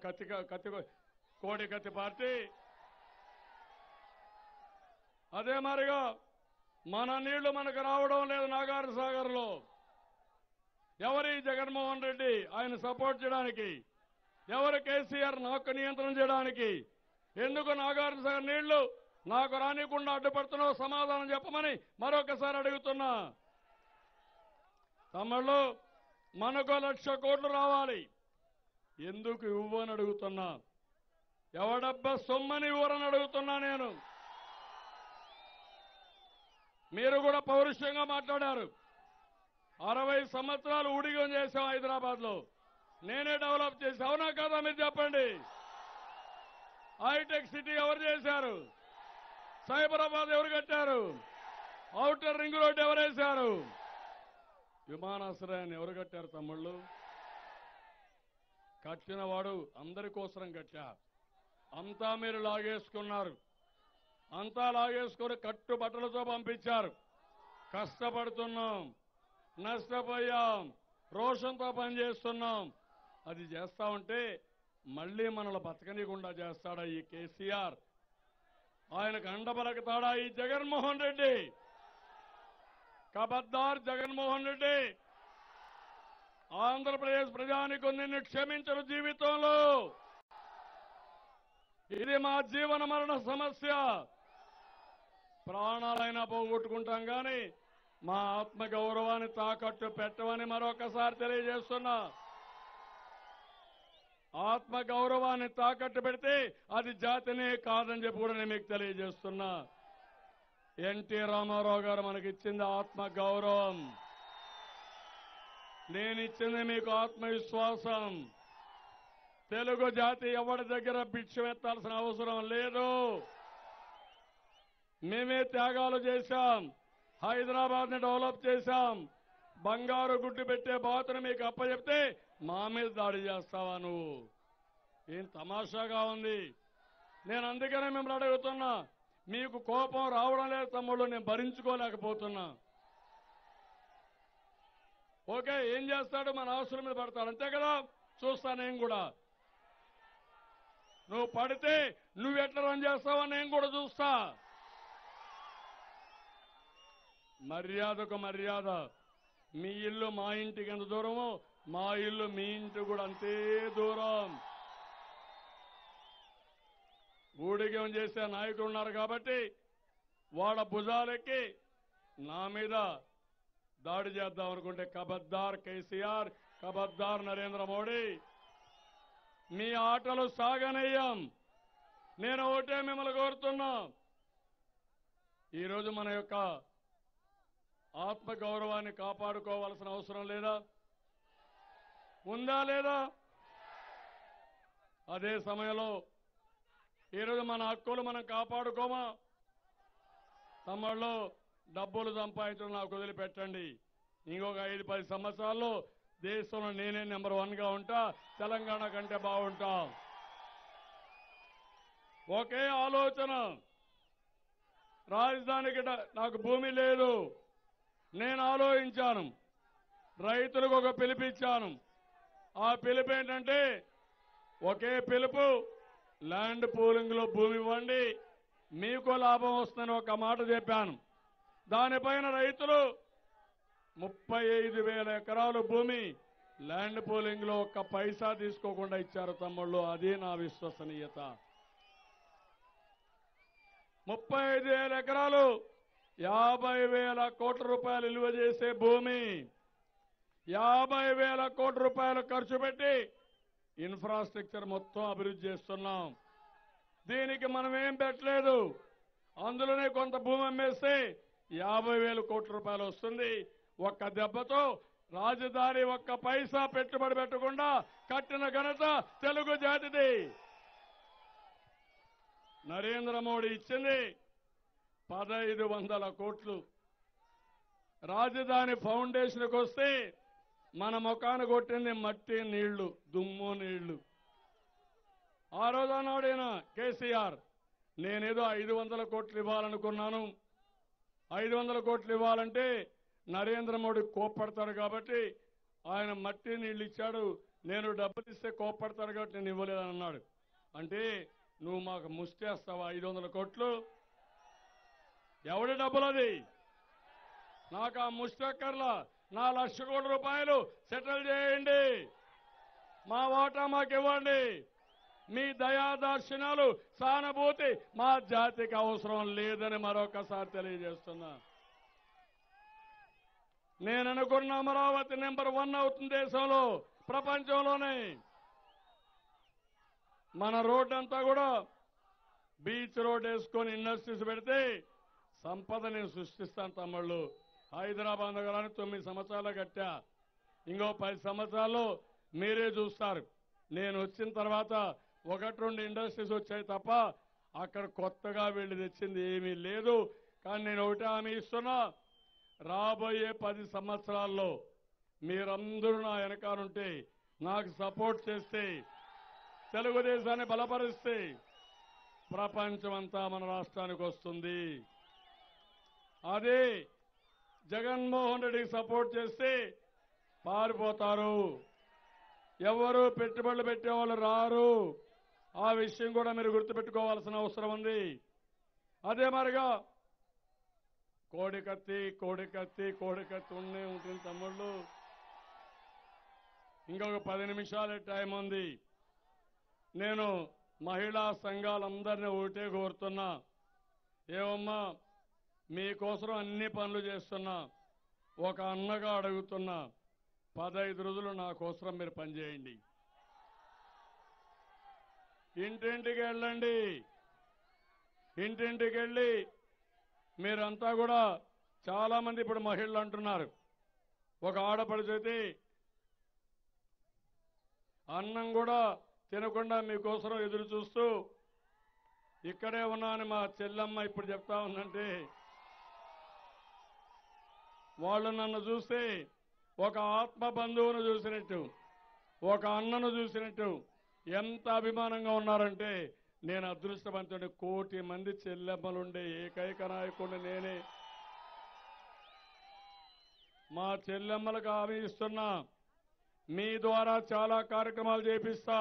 కోడి కత్తి పార్టీ. అదే మరిగా మన నీళ్లు మనకు రావడం లేదు నాగార్ సాగర్ లో. ఎవరి జగన్మోహన్ రెడ్డి ఆయన సపోర్ట్ చేయడానికి? ఎవరు కేసీఆర్ నాకు నియంత్రణ చేయడానికి? ఎందుకు నాగార్ సాగర్ నీళ్లు నాకు రానికుండా అడ్డుపడుతున్నావు? సమాధానం చెప్పమని మరొకసారి అడుగుతున్నా. తమ్ముళ్ళు, మనకు 1,00,000 కోట్లు రావాలి, ఎందుకు ఇవ్వని అడుగుతున్నా. ఎవడబ్బా సొమ్మని ఇవ్వరని అడుగుతున్నా నేను. మీరు కూడా పౌరుషంగా మాట్లాడారు. 60 సంవత్సరాలు ఊడిగం చేశాం హైదరాబాద్ లో, నేనే డెవలప్ చేశా. అవునా కదా? మీరు చెప్పండి. హైటెక్ సిటీ ఎవరు చేశారు? సైబరాబాద్ ఎవరు కట్టారు? ఔటర్ రింగ్ రోడ్ ఎవరు వేశారు? విమానాశ్రయాన్ని ఎవరు కట్టారు తమ్ముళ్ళు? కట్టిన వాడు అందరి కోసం కట్టా. అంతా మీరు లాగేసుకున్నారు. అంతా లాగేసుకుని కట్టుబట్టలతో పంపించారు. కష్టపడుతున్నాం, నష్టపోయాం, రోషంతో పనిచేస్తున్నాం. అది చేస్తా ఉంటే మళ్లీ మనల్ని బతకనీయకుండా చేస్తాడా ఈ కేసీఆర్? ఆయనకు అండబలకతాడా ఈ జగన్మోహన్ రెడ్డి? ఖబర్దార్ జగన్మోహన్ రెడ్డి, ఆంధ్రప్రదేశ్ ప్రజానికి నిన్ను క్షమించరు జీవితంలో. ఇది మా జీవన మరణ సమస్య. ప్రాణాలైనా పోగొట్టుకుంటాం కానీ మా ఆత్మ గౌరవాన్ని తాకట్టు పెట్టమని మరొకసారి తెలియజేస్తున్నా. ఆత్మ గౌరవాన్ని తాకట్టు పెడితే అది జాతినే కాదని చెప్పి కూడా నేను మీకు తెలియజేస్తున్నా. ఎన్టీ రామారావు గారు మనకి ఇచ్చింది ఆత్మ గౌరవం, నేనిచ్చింది మీకు ఆత్మవిశ్వాసం. తెలుగు జాతి ఎవరి దగ్గర భిక్షం ఎత్తాల్సిన అవసరం లేదు. మేమే త్యాగాలు చేశాం, హైదరాబాద్ ని డెవలప్ చేశాం. బంగారు గుడ్డు పెట్టే బాతును మీకు అప్పచెప్తే మా మీద దాడి చేస్తావా నువ్వు? ఏం తమాషాగా ఉంది. నేను అందుకనే మిమ్మల్ని అడుగుతున్నా, మీకు కోపం రావడం లేదు తమ్ముళ్ళు, నేను భరించుకోలేకపోతున్నా. ఓకే, ఏం చేస్తాడు? మన ఆస్తుల మీద పడతాడు, అంతే కదా? చూస్తా నేను కూడా. నువ్వు పడితే నువ్వెట్లా రన్ చేస్తావో నేను కూడా చూస్తా. మర్యాదకు మర్యాద. మీ ఇల్లు మా ఇంటికి ఎంత దూరమో మా ఇల్లు మీ ఇంటి కూడా అంతే దూరం. ఊడిగం చేసే నాయకులు ఉన్నారు కాబట్టి వాళ్ళ భుజాలెక్కి నా మీద దాడి చేద్దాం అనుకుంటే ఖబర్దార్ కేసీఆర్, ఖబర్దార్ నరేంద్ర మోడీ, మీ ఆటలు సాగనయ్యాం. నేను ఒకటే మిమ్మల్ని కోరుతున్నా, ఈరోజు మన యొక్క ఆత్మ గౌరవాన్ని కాపాడుకోవాల్సిన అవసరం లేదా? ఉందా లేదా? అదే సమయంలో ఈరోజు మన హక్కులు మనం కాపాడుకోమా? తమ్ముళ్ళు, డబ్బులు సంపాదించడం నాకు వదిలిపెట్టండి. ఇంకొక 5-10 సంవత్సరాల్లో దేశంలో నేనే నెంబర్ 1గా ఉంటా, తెలంగాణ కంటే బాగుంటా. ఒకే ఆలోచన. రాజధానికి నాకు భూమి లేదు. నేను ఆలోచించాను, రైతులకు ఒక పిలుపిచ్చాను. ఆ పిలుపు ఏంటంటే ఒకే పిలుపు, ల్యాండ్ పూలింగ్ లో భూమి ఇవ్వండి, మీకు లాభం వస్తుందని ఒక మాట చెప్పాను. దానిపైన రైతులు 35,000 ఎకరాలు భూమి ల్యాండ్ పూలింగ్ లో ఒక్క పైసా తీసుకోకుండా ఇచ్చారు తమ్ముళ్ళు. అది నా విశ్వసనీయత. 35,000 ఎకరాలు 50,000 కోట్ల రూపాయలు విలువ చేసే భూమి, 50,000 కోట్ల రూపాయలు ఖర్చు పెట్టి ఇన్ఫ్రాస్ట్రక్చర్ మొత్తం అభివృద్ధి చేస్తున్నాం. దీనికి మనం ఏం పెట్టలేదు. అందులోనే కొంత భూమి అమ్మేస్తే 50,000 కోట్ల రూపాయలు వస్తుంది. ఒక్క దెబ్బతో రాజధాని ఒక్క పైసా పెట్టుబడి పెట్టకుండా కట్టిన ఘనత తెలుగు జాతిది. నరేంద్ర మోడీ ఇచ్చింది 1,500 కోట్లు. రాజధాని ఫౌండేషన్కి వస్తే మన ముఖాన కొట్టింది మట్టి నీళ్లు, దుమ్ము నీళ్లు. ఆ రోజు అన్నాడైనా కేసీఆర్, నేనేదో 500 కోట్లు ఇవ్వాలనుకున్నాను. 500 కోట్లు ఇవ్వాలంటే నరేంద్ర మోడీ కోప్పడతాడు కాబట్టి ఆయన మట్టి నీళ్లు ఇచ్చాడు. నేను డబ్బులు ఇస్తే కోప్పడతాడు కాబట్టి నేను ఇవ్వలేదని అన్నాడు. అంటే నువ్వు మాకు ముష్టేస్తావా 500 కోట్లు? ఎవడి డబ్బులు అది? నాకు ఆ ముష్టక్కర్లా. నా 1,00,000 కోట్ల రూపాయలు సెటిల్ చేయండి, మా వాటా మాకు ఇవ్వండి. మీ దయాదార్శనాలు, సానుభూతి మా జాతికి అవసరం లేదని మరొకసారి తెలియజేస్తున్నా. నేను అనుకున్న అమరావతి నెంబర్ 1 అవుతుంది దేశంలో, ప్రపంచంలోనే. మన రోడ్ అంతా కూడా బీచ్ రోడ్ వేసుకొని ఇండస్ట్రీస్ పెడితే సంపద నేను సృష్టిస్తాను తమ్ముళ్ళు. హైదరాబాద్ నగరాన్ని 9 సంవత్సరాలు కట్టా. ఇంకో 10 సంవత్సరాల్లో మీరే చూస్తారు. నేను వచ్చిన తర్వాత 1-2 ఇండస్ట్రీస్ వచ్చాయి తప్ప అక్కడ కొత్తగా వీళ్ళు తెచ్చింది ఏమీ లేదు. కానీ నేను ఒకటి హామీ ఇస్తున్నా, రాబోయే 10 సంవత్సరాల్లో మీరందరూ నా వెనకాలంటే, నాకు సపోర్ట్ చేస్తే, తెలుగుదేశాన్ని బలపరిస్తే ప్రపంచమంతా మన రాష్ట్రానికి వస్తుంది. అదే జగన్మోహన్ రెడ్డికి సపోర్ట్ చేస్తే పారిపోతారు. ఎవరు పెట్టుబడులు పెట్టేవాళ్ళు రారు. ఆ విషయం కూడా మీరు గుర్తుపెట్టుకోవాల్సిన అవసరం ఉంది. అదే మరిగా కోడికత్తి కోడికత్తి కోడికత్తి ఉండే ఉంటుంది తమ్ముళ్ళు. ఇంకొక 10 నిమిషాలే టైం ఉంది. నేను మహిళా సంఘాలందరినీ ఒకటే కోరుతున్నా, ఏమమ్మా మీకోసం అన్ని పనులు చేస్తున్నా, ఒక అన్నగా అడుగుతున్నా, 15 రోజులు నా కోసం మీరు పనిచేయండి. ఇంటింటికి వెళ్ళండి. ఇంటింటికి వెళ్ళి మీరంతా కూడా, చాలా మంది ఇప్పుడు మహిళలు అంటున్నారు, ఒక ఆడపడిచైతే అన్నం కూడా తినకుండా మీకోసం ఎదురు చూస్తూ ఇక్కడే ఉన్నానని మా చెల్లమ్మ ఇప్పుడు చెప్తా ఉందంటే, వాళ్ళు నన్ను చూస్తే ఒక ఆత్మ బంధువును చూసినట్టు, ఒక అన్నను చూసినట్టు ఎంత అభిమానంగా ఉన్నారంటే, నేను అదృష్టవంతుడి. 1 కోటి మంది చెల్లెమ్మలుండే ఏకైక నాయకుడిని నేనే. మా చెల్లెమ్మలకు హామీ ఇస్తున్నా, మీ ద్వారా చాలా కార్యక్రమాలు చేపిస్తా,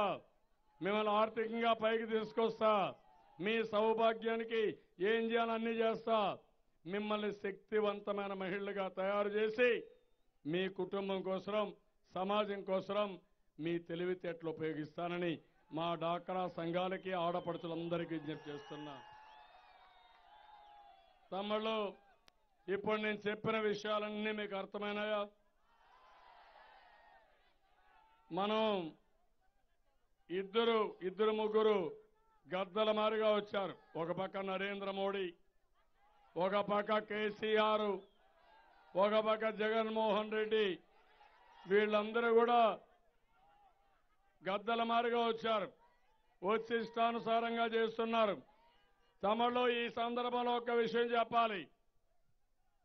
మిమ్మల్ని ఆర్థికంగా పైకి తీసుకొస్తా, మీ సౌభాగ్యానికి ఏం చేయాలో అన్ని చేస్తా, మిమ్మల్ని శక్తివంతమైన మహిళలుగా తయారు చేసి మీ కుటుంబం కోసం, సమాజం కోసం మీ తెలివితేటలు ఉపయోగిస్తానని మా డాక్రా సంఘాలకి, ఆడపడుచులందరికీ విజ్ఞప్తి చేస్తున్నా. తమ్ముళ్ళు, ఇప్పుడు నేను చెప్పిన విషయాలన్నీ మీకు అర్థమైనాయా? మనం ఇద్దరు ముగ్గురు గద్దల మారిగా వచ్చారు. ఒక పక్క నరేంద్ర మోడీ, ఒక పక్క కేసీఆర్, ఒక పక్క జగన్మోహన్ రెడ్డి. వీళ్ళందరూ కూడా గద్దల మారిగా వచ్చారు. వచ్చి ఇష్టానుసారంగా చేస్తున్నారు. తమలో ఈ సందర్భంలో ఒక విషయం చెప్పాలి.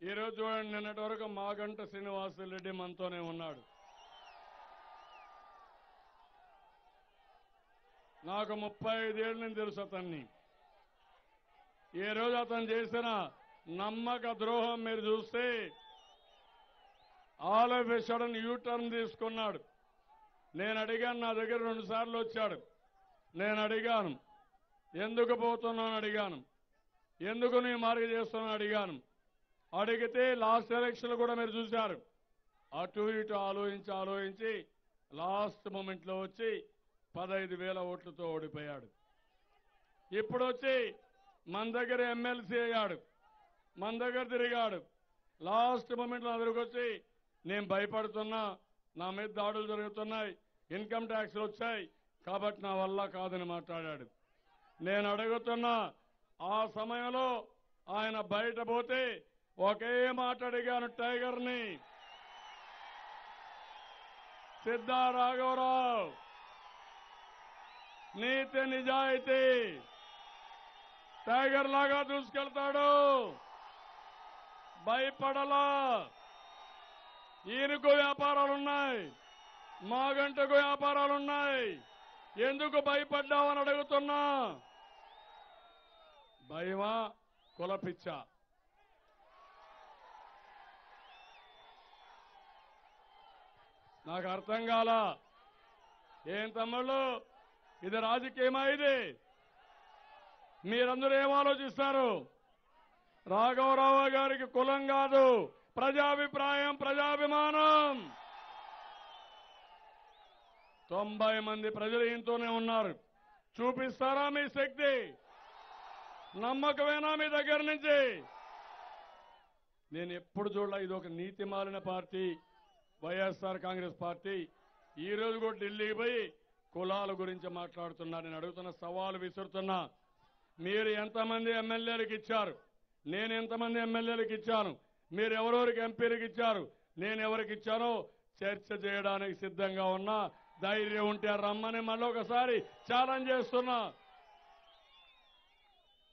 ఈరోజు చూడండి, నిన్నటి వరకు మాగంట శ్రీనివాసులరెడ్డి మనతోనే ఉన్నాడు. నాకు 35 ఏళ్ళ నుంచి తెలుసు అతన్ని. ఈ రోజు అతను చేసిన నమ్మక ద్రోహం మీరు చూస్తే all of a sudden U turn తీసుకున్నాడు. నేను అడిగాను, నా దగ్గర 2 సార్లు వచ్చాడు. నేను అడిగాను, ఎందుకు పోతున్నాను అడిగాను, ఎందుకు నీ మార్గ చేస్తున్నాను అడిగాను. అడిగితే లాస్ట్ ఎలక్షన్ కూడా మీరు చూశారు. అటు ఇటు ఆలోచించి లాస్ట్ మూమెంట్లో వచ్చి 15,000 ఓట్లతో ఓడిపోయాడు. ఇప్పుడు వచ్చి మన దగ్గర ఎమ్మెల్సీ అయ్యాడు, మన దగ్గర తిరిగాడు. లాస్ట్ మూమెంట్లో దగ్గరకు వచ్చి నేను భయపడుతున్నా, నా మీద దాడులు జరుగుతున్నాయి, ఇన్కమ్ ట్యాక్స్లు వచ్చాయి కాబట్టి నా వల్ల కాదని మాట్లాడాడు. నేను అడుగుతున్నా, ఆ సమయంలో ఆయన బయట పోతే ఒకే మాట అడిగాను టైగర్ని, సిద్ధా రాఘవరావు నీతి నిజాయితీ టైగర్ లాగా దూసుకెళ్తాడు, భయపడలా. ఈయనకు వ్యాపారాలున్నాయి, మాగంటకు వ్యాపారాలున్నాయి, ఎందుకు భయపడ్డావని అడుగుతున్నా. భయమా కులపిచ్చ? నాకు అర్థం కాల. ఏం తమ్ముళ్ళు, ఇది రాజకీయమా? ఇది మీరందరూ ఏం ఆలోచిస్తారు? రాఘవరావు గారికి కులం కాదు, ప్రజాభిప్రాయం, ప్రజాభిమానం. 90 మంది ప్రజలు ఈయనతోనే ఉన్నారు. చూపిస్తారా మీ శక్తి? నమ్మకమేనా మీ దగ్గర నుంచి? నేను ఎప్పుడు చూడలే, ఇది ఒక నీతి మాలిన పార్టీ వైఎస్ఆర్ కాంగ్రెస్ పార్టీ. ఈ రోజు కూడా ఢిల్లీకి పోయి కులాల గురించి మాట్లాడుతున్నారు. నేను అడుగుతున్న, సవాలు విసురుతున్నా, మీరు ఎంతమంది ఎమ్మెల్యేలకు ఇచ్చారు, నేను ఎంతమంది ఎమ్మెల్యేలకు ఇచ్చాను, మీరు ఎవరెవరికి ఎంపీలకు ఇచ్చారు, నేను ఎవరికి ఇచ్చానో చర్చ చేయడానికి సిద్ధంగా ఉన్నా. ధైర్యం ఉంటే రమ్మని మళ్ళీ ఒకసారి ఛాలెంజ్ చేస్తున్నా.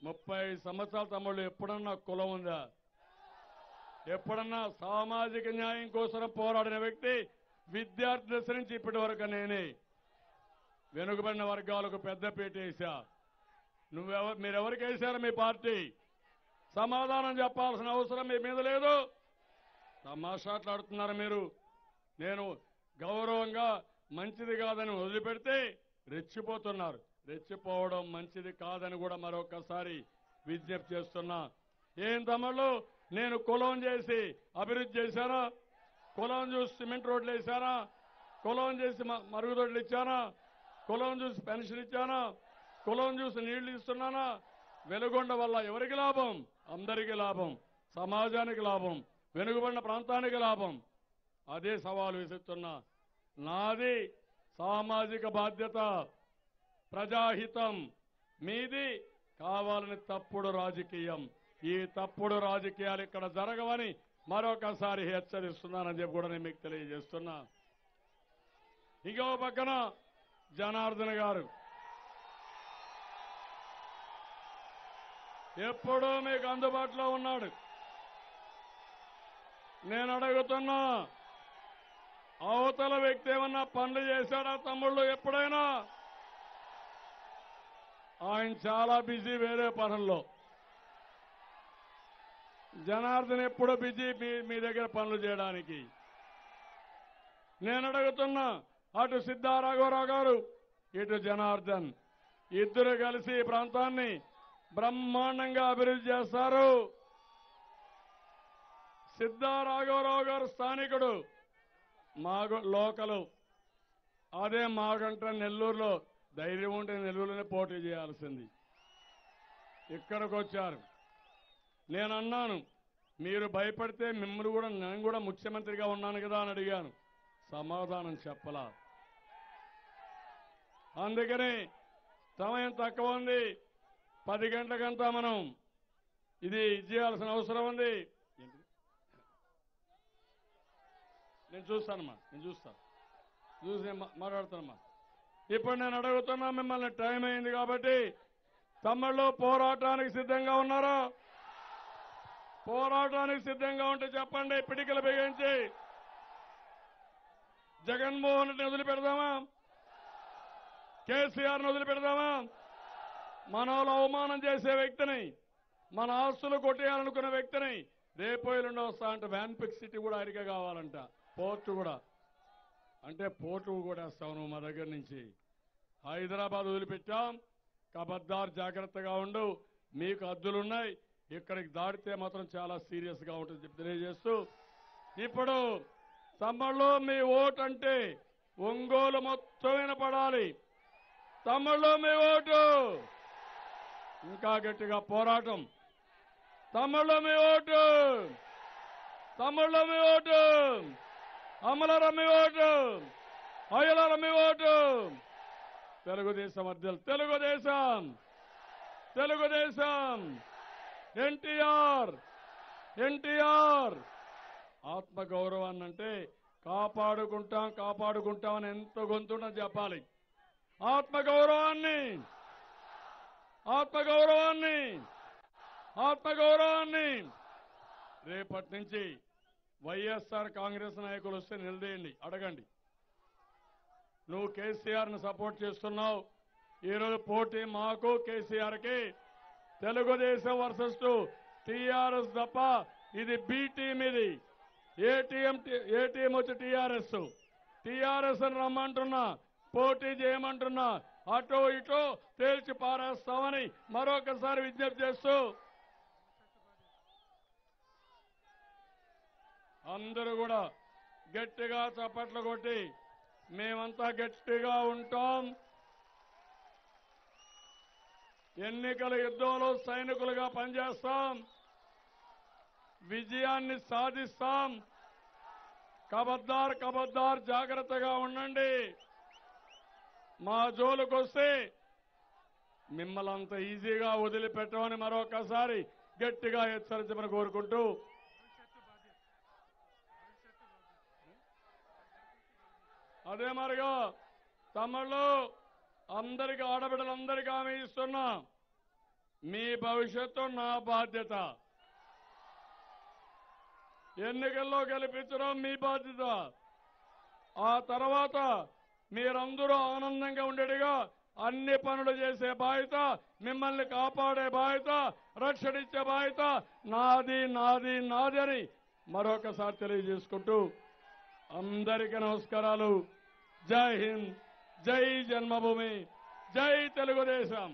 30 సంవత్సరాల తమ్ముళ్ళు ఎప్పుడన్నా కులం ఉందా? ఎప్పుడన్నా సామాజిక న్యాయం కోసం పోరాడిన వ్యక్తి విద్యార్థి దశ నుంచి ఇప్పటి వరకు నేనే. వెనుకబడిన వర్గాలకు పెద్దపీట వేసా. మీరెవరికి వేశారు? మీ పార్టీ సమాధానం చెప్పాల్సిన అవసరం మీ మీద లేదు. తమాషాట్లాడుతున్నారు మీరు. నేను గౌరవంగా మంచిది కాదని వదిలిపెడితే రెచ్చిపోతున్నారు. రెచ్చిపోవడం మంచిది కాదని కూడా మరొకసారి విజ్ఞప్తి చేస్తున్నా. ఏం తమ్ముళ్ళు, నేను కులం చేసి అభివృద్ధి చేశానా? కులం చూసి సిమెంట్ రోడ్లు వేశానా? కులం చేసి మరుగుదొడ్లు ఇచ్చానా? కులం చూసి పెన్షన్ ఇచ్చానా? కులం చూసి నీళ్లు ఇస్తున్నానా? వెలుగొండ వల్ల ఎవరికి లాభం? అందరికీ లాభం, సమాజానికి లాభం, వెనుకబడిన ప్రాంతానికి లాభం. అదే సవాలు విసురుతున్నా. నాది సామాజిక బాధ్యత, ప్రజాహితం. మీది కావాలని తప్పుడు రాజకీయం. ఈ తప్పుడు రాజకీయాలు ఇక్కడ జరగవని మరొకసారి హెచ్చరిస్తున్నానని చెప్పి కూడా నేను మీకు తెలియజేస్తున్నా. ఇంకో పక్కన జనార్దన్ గారు ఎప్పుడూ మీకు అందుబాటులో ఉన్నాడు. నేను అడుగుతున్నా, అవతల వ్యక్తి ఏమన్నా పనులు చేశాడా తమ్ముళ్ళు ఎప్పుడైనా? ఆయన చాలా బిజీ వేరే పనుల్లో. జనార్దన్ ఎప్పుడూ బిజీ మీ దగ్గర పనులు చేయడానికి. నేను అడుగుతున్నా, అటు సిద్ధా రాఘవరావు గారు, ఇటు జనార్దన్ ఇద్దరు కలిసి ఈ ప్రాంతాన్ని బ్రహ్మాండంగా అభివృద్ధి చేస్తారు. సిద్ధా రాఘవరావు గారు స్థానికుడు, లోకలు. అదే మాగంట నెల్లూరులో. ధైర్యం ఉంటే నెల్లూరులోనే పోటీ చేయాల్సింది. ఇక్కడికి వచ్చారు. నేను అన్నాను, మీరు భయపడితే మిమ్మల్ని కూడా, నేను కూడా ముఖ్యమంత్రిగా ఉన్నాను కదా అని అడిగాను. సమాధానం చెప్పలా. అందుకని సమయం తక్కువ ఉంది. 10 గంటలకంతా మనం ఇది చేయాల్సిన అవసరం ఉంది. నేను చూస్తానమ్మా, నేను చూసి మాట్లాడతానమ్మా. ఇప్పుడు నేను అడుగుతున్నా మిమ్మల్ని, టైం అయింది కాబట్టి, తమ్ముళ్ళు పోరాటానికి సిద్ధంగా ఉన్నారా? పోరాటానికి సిద్ధంగా ఉంటే చెప్పండి, పిడికిలు బిగించి జగన్మోహన్ రెడ్డిని వదిలిపెడదామా? కేసీఆర్ను వదిలిపెడదామా? మనలో అవమానం చేసే వ్యక్తిని, మన ఆస్తులు కొట్టేయాలనుకున్న వ్యక్తిని రేపు ఎల్లుండి వస్తా అంటే వ్యాన్పిక్ సిటీ కూడా అరిక కావాలంట, పోర్టు కూడా. అంటే పోర్టు కూడా వేస్తావు నువ్వు మా దగ్గర నుంచి. హైదరాబాద్ వదిలిపెట్టాం, కబద్దార్ జాగ్రత్తగా ఉండు, మీకు హద్దులున్నాయి, ఇక్కడికి దాటితే మాత్రం చాలా సీరియస్ గా ఉంటుంది చెప్పి తెలియజేస్తూ, ఇప్పుడు తమ్ముళ్ళు మీ ఓటు అంటే ఒంగోలు మొత్తం వినపడాలి. తమ్ముళ్ళు మీ ఓటు, ఇంకా గట్టిగా పోరాటం. తమ్ముళ్ళు మీ ఓటు, తమ్ముళ్ళు మీ ఓటు, అమలర మీ ఓటు, అయ్యలర మీ ఓటు. తెలుగుదేశం అధ్యక్షులు, తెలుగుదేశం, తెలుగుదేశం, ఎన్టీఆర్, ఎన్టీఆర్. ఆత్మగౌరవాన్ని అంటే కాపాడుకుంటాం కాపాడుకుంటామని ఎంత గొంతున్నా చెప్పాలి. ఆత్మగౌరవాన్ని, ఆత్మగౌరవాన్ని, ఆత్మగౌరవాన్ని. రేపటి నుంచి వైఎస్ఆర్ కాంగ్రెస్ నాయకులు వస్తే నిలదీయండి, అడగండి. నువ్వు కేసీఆర్ ను సపోర్ట్ చేస్తున్నావు, ఈరోజు పోటీ మాకు కేసీఆర్కి. తెలుగుదేశం వర్సెస్ టీఆర్ఎస్ తప్ప ఇది బి టీం. ఇది ఏ టీం వచ్చి టీఆర్ఎస్. టీఆర్ఎస్ అని రమ్మంటున్నా, పోటీ చేయమంటున్నా, అటో ఇటో తేల్చి పారేస్తామని మరొకసారి విజ్ఞప్తి చేస్తూ, అందరూ కూడా గట్టిగా చప్పట్లు కొట్టి మేమంతా గట్టిగా ఉంటాం. ఎన్నికల యుద్ధంలో సైనికులుగా పనిచేస్తాం, విజయాన్ని సాధిస్తాం. కబద్దార్ కబద్దార్, జాగ్రత్తగా ఉండండి. మా జోలుకొస్తే మిమ్మల్ని అంత ఈజీగా వదిలిపెట్టమని మరొకసారి గట్టిగా హెచ్చరించమని కోరుకుంటూ, అదే మరిగా తమ్ముళ్ళు అందరికీ, ఆడబిడ్డలందరికీ హామీ ఇస్తున్నా, మీ భవిష్యత్తు నా బాధ్యత. ఎన్నికల్లో గెలిపించడం మీ బాధ్యత. ఆ తర్వాత మీరందరూ ఆనందంగా ఉండేట్టుగా అన్ని పనులు చేసే బాధ్యత, మిమ్మల్ని కాపాడే బాధ్యత, రక్షణ ఇచ్చే బాధ్యత నాది నాది నాది అని మరొకసారి తెలియజేసుకుంటూ అందరికీ నమస్కారాలు. జై హింద్, జై జన్మభూమి, జై తెలుగుదేశం.